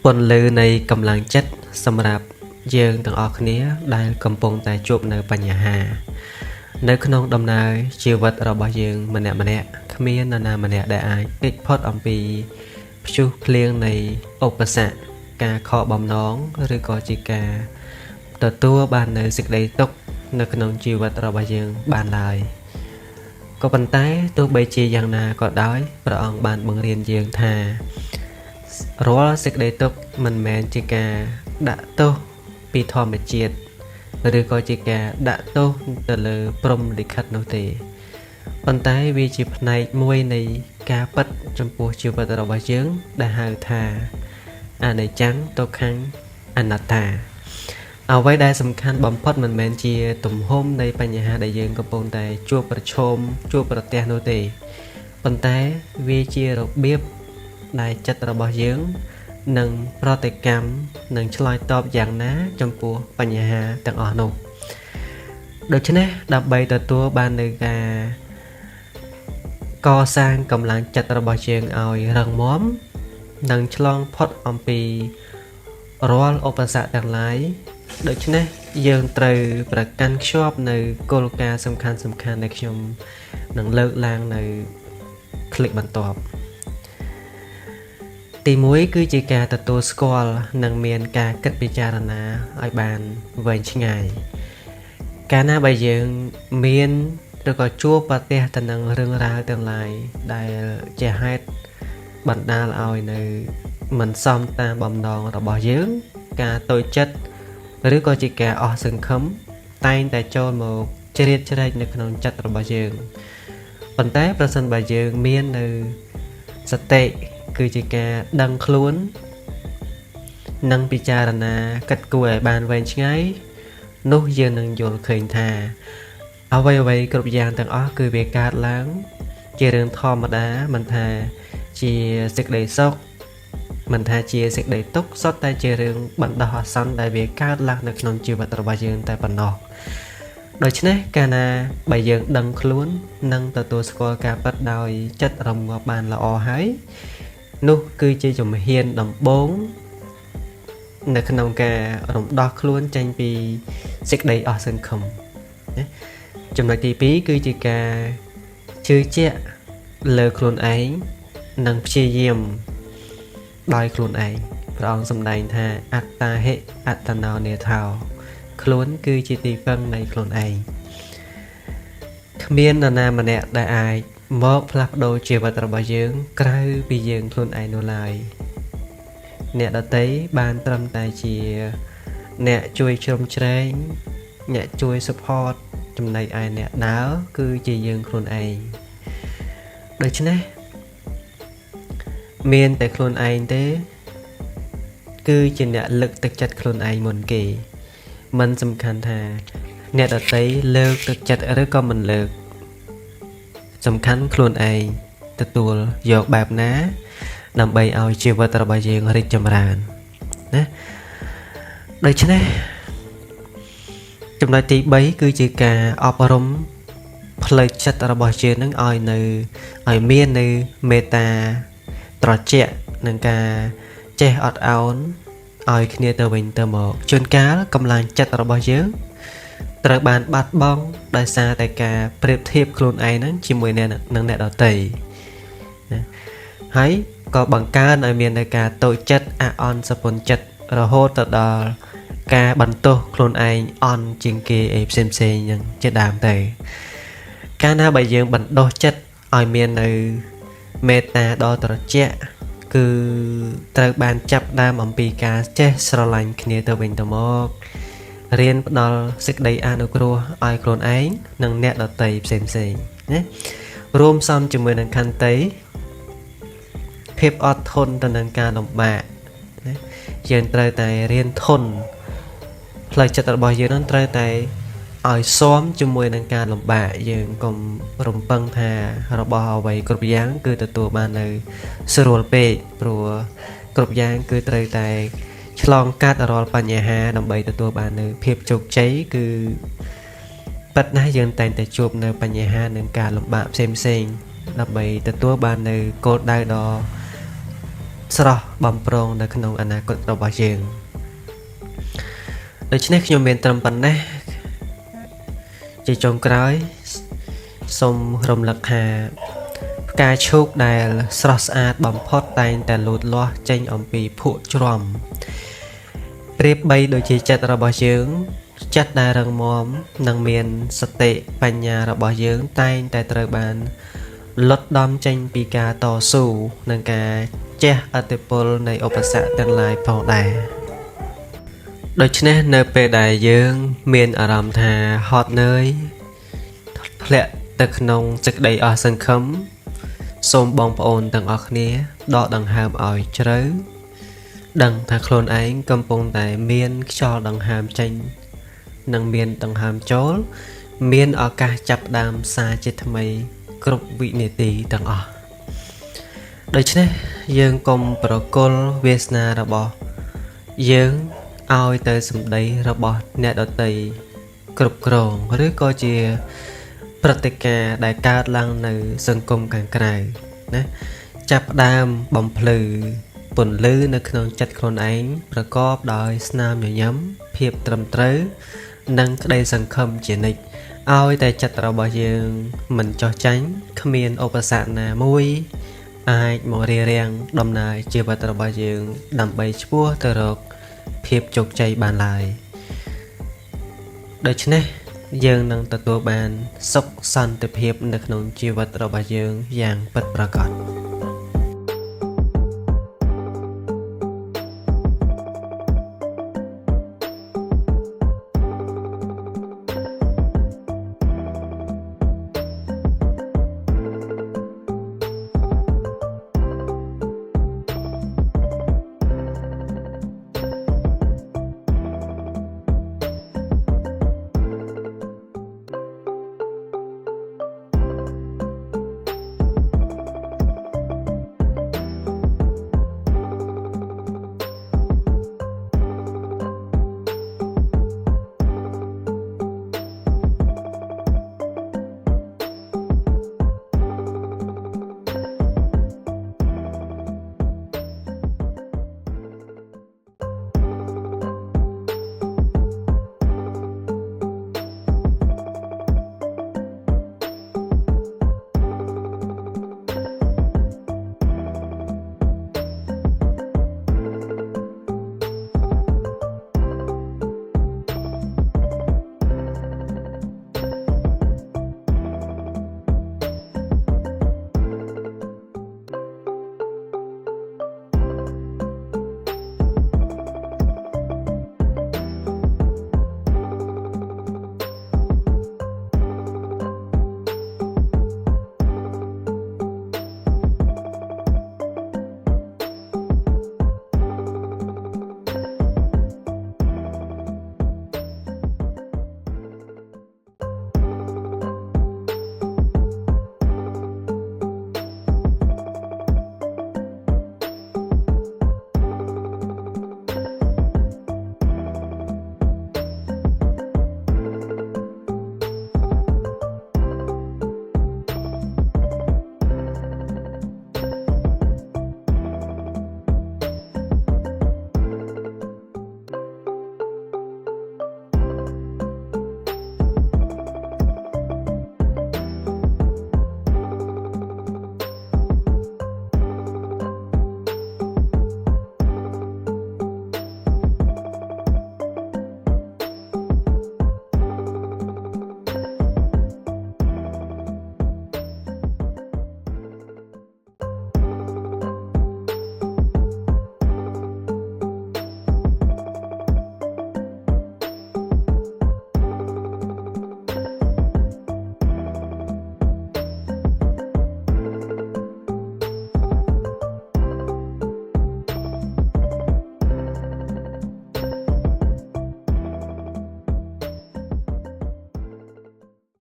ពន្លឺនៃកម្លាំងចិត្តសម្រាប់យើងទាំងអស់គ្នាដែលកំពុងតែជួបនៅបញ្ហានៅក្នុងដំណើរជីវិតរបស់យើងម្នាក់គ្មាននរណាម្នាក់ដែលអាចគេចផុតអំពីព្យុះភ្លៀងនៃឧបសគ្គការខកបំណងឬក៏ជាការទទួលបាននៅសេចក្តីទុក្ខនៅក្នុងជីវិតរបស់យើងបានឡើយក៏ប៉ុន្តែទោះបីជាយ៉ាងណាក៏ដោយព្រះអង្គបានបង្រៀនយើងថារាល់សេចក្តីទុក្ខមិនមែនជាការដាក់ទោសពីធម្មជាតិឬក៏ជាការដាក់ទោសទៅលើព្រហ្មលិខិតនោះទេប៉ុន្តែវាជាផ្នែកមួយនៃការពិតចំពោះជីវិតរបស់យើងដែលហៅថាអនិច្ចំទុក្ខំអនត្តាអ្វីដែលសំខាន់បំផុតមិនមែនជាទំហំនៃបញ្ហាដែលយើងកំពុងតែជួបប្រទះនោះទេប៉ុន្តែវាជារបៀបដែលចិត្តរបស់យើងនឹងប្រតិកម្មនឹងឆ្លើយតបយ៉ាងណាចំពោះបញ្ហាទាំងអស់នោះដូច្នេះដើម្បីទទួលបាននូវការកសាងកម្លាំងចិត្តរបស់យើងឲ្យរឹងមាំនិងឆ្លងផុតអំពីរាល់ឧបសគ្គទាំងឡាយដូច្នេះយើងត្រូវប្រកាន់ខ្ជាប់នៅគោលការណ៍សំខាន់ដែលខ្ញុំនឹងលើកឡើងនៅคลิปបន្ទាប់ទី1គឺជាការទទួលស្គាល់និងមានការគិតពិចារណាឲ្យបានវែងឆ្ងាយកាលណាបើយើងមានឬក៏ជួបប្រទះទៅនឹងរឿងរ៉ាវទាំងឡាយដែលជាហេតុបណ្ដាលឲ្យនៅមិនសមតាមបំណងរបស់យើងការតូចចិត្តឬក៏ជាការអស់សង្ឃឹមតែងតែចូលមកជ្រៀតជ្រែកនៅក្នុងចិត្តរបស់យើងប៉ុន្តែប្រសិនបើយើងមាននៅសតិគឺជាការដឹងខ្លួននិងពិចារណាគិតគូរឲ្យបានវែងឆ្ងាយនោះយើងនឹងយល់ឃើញថាអ្វីគ្រប់យ៉ាងទាំងអស់គឺវាកើតឡើងជារឿងធម្មតាមិនថាជាសេចក្តីសុខមិនថាជាសេចក្តីទុក្ខសុទ្ធតែជារឿងបណ្ដោះអាសន្នដែលវាកើតឡើងនៅក្នុងជីវិតរបស់យើងតែប៉ុណ្ណោះដូច្នេះកាលណាបើយើងដឹងខ្លួននិងទទួលស្គាល់ការពិតដោយចិត្តរងាប់បានល្អហើយនោះគឺជាជំហានដំបូងនៅក្នុងការរំដោះខ្លួនចេញពីសេចក្តីអស់សង្ឃឹមណាចំណុចទី2គឺជាការជឿជាក់លើខ្លួនឯងនិងព្យាយាមដោយខ្លួនឯងព្រះអង្គសម្ដែងថាអត្តាហិអត្តណោនេថោខ្លួនគឺជាទីពឹងនៃខ្លួនឯងគ្មាននរណាម្នាក់ដែលអាចមកផ្លាស់ប្ដូរជីវិតរបស់យើងក្រៅពីយើងខ្លួនឯងនោះឡើយអ្នកដទៃបានត្រឹមតែជាអ្នកជួយជ្រោមជ្រែងអ្នកជួយ support ចំណែកឯអ្នកដើរគឺជាយើងខ្លួនឯងដូច្នេះមានតែខ្លួនឯងទេគឺជាអ្នកលើកទឹកចិត្តខ្លួនឯងមុនគេមិនសំខាន់ថាអ្នកដទៃលើកទឹកចិត្តឬក៏មិនលើកសំខាន់ខ្លួនឯងទទួលយកបែបណាដើម្បីឲ្យជីវិតរបស់យើងរីកចម្រើនណាដូច្នេះចំណុចទី3គឺជាការអប់រំផ្លូវចិត្តរបស់យើងនឹងឲ្យមាននៅមេត្តាត្រជាក់នឹងការចេះអត់ឱនឲ្យគ្នាទៅវិញទៅមកជួនកាលកម្លាំងចិត្តរបស់យើងត្រូវបានបាត់បង់ដោយសារតែការប្រៀបធៀបខ្លួនឯងហ្នឹងជាមួយនឹងអ្នកដទៃណាហើយក៏បង្កើនឲ្យមាននៅការតូចចិត្តអអន់សពុនចិត្តរហូតទៅដល់ការបន្ទោសខ្លួនឯងអន់ជាងគេអីផ្សេងហ្នឹងជាដើមទៅកាលណាបើយើងបណ្ដុះចិត្តឲ្យមាននៅមេត្តាដ៏ត្រជាក់គឺត្រូវបានចាប់ដើមអំពីការចេះស្រឡាញ់គ្នាទៅវិញទៅមករៀនផ្ដល់សេចក្តីអនុគ្រោះឲ្យខ្លួនឯងនិងអ្នកដទៃផ្សេងណារួមផ្សំជាមួយនឹងខន្តីភាពអត់ធន់ទៅនឹងការលំបាកណាយើងត្រូវតែរៀនធន់ផ្លូវចិត្តរបស់យើងនឹងត្រូវតែឲ្យស៊ាំជាមួយនឹងការលំបាកយើងកុំរំពឹងថារបស់អ្វីគ្រប់យ៉ាងគឺទទួលបាននៅស្រួលពេកព្រោះគ្រប់យ៉ាងគឺត្រូវតែឆ្លងកាត់រាល់បញ្ហាដើម្បីទទួលបាននៅភាពជោគជ័យគឺប៉ិតណាស់យើងតែងតែជួបនៅបញ្ហានិងការលំបាកផ្សេងដើម្បីទទួលបាននៅគោលដៅដ៏ ស្រស់បំប្រងនៅក្នុងអនាគតរបស់យើងដូច្នេះខ្ញុំមានត្រឹមប៉ុណ្ណេះជាចុងក្រោយសូមរំលឹកថាផ្កាឈូកដែលស្រស់ស្អាតបំផុតតែងតែលូតលាស់ចេញអំពីភក់ជ្រាំប្រៀបបីដូចជាចិត្តរបស់យើងចិត្តដែលរឹងមាំនិងមានសតិបញ្ញារបស់យើងតែងតែត្រូវបានលុតដំចេញពីការតស៊ូនិងការជះឥទ្ធិពលនៃឧបសគ្គទាំងឡាយផងដែរដូច្នេះនៅពេលដែលយើងមានអារម្មណ៍ថាហត់នឿយធ្លាក់ទៅក្នុងសេចក្តីអស់សង្ឃឹមសូមបងប្អូនទាំងអស់គ្នាដកដង្ហើមឲ្យជ្រៅដឹងថាខ្លួនឯងកំពុងតែមានខ្យល់ដង្ហើមចេញនិងមានដង្ហើមចូលមានឱកាសចាប់ផ្ដើមសារជាថ្មីគ្រប់វិនាទីទាំងអស់ដូច្នេះយើងកុំប្រគល់វាសនារបស់យើងឲ្យទៅសម្ដីរបស់អ្នកដទៃគ្រប់គ្រងឬក៏ជាព្រឹត្តិការណ៍ដែលកើតឡើងនៅសង្គមខាងក្រៅណាចាប់ផ្ដើមបំភ្លឺពន្លឺនៅក្នុងចិត្តខ្លួនឯងប្រកបដោយស្នាមញញឹមភាពត្រឹមត្រូវនិងក្តីសង្ឃឹមជានិច្ចឲ្យតែចិត្តរបស់យើងមិនចោះចាញ់គ្មានឧបសគ្គណាមួយអាចមករារាំងដំណើរជីវិតរបស់យើងដើម្បីឆ្ពោះទៅរកភាពជោគជ័យបានឡើយដូច្នេះយើងនឹងទទួលបានសុខសន្តិភាពនៅក្នុងជីវិតរបស់យើងយ៉ាងពិតប្រាកដ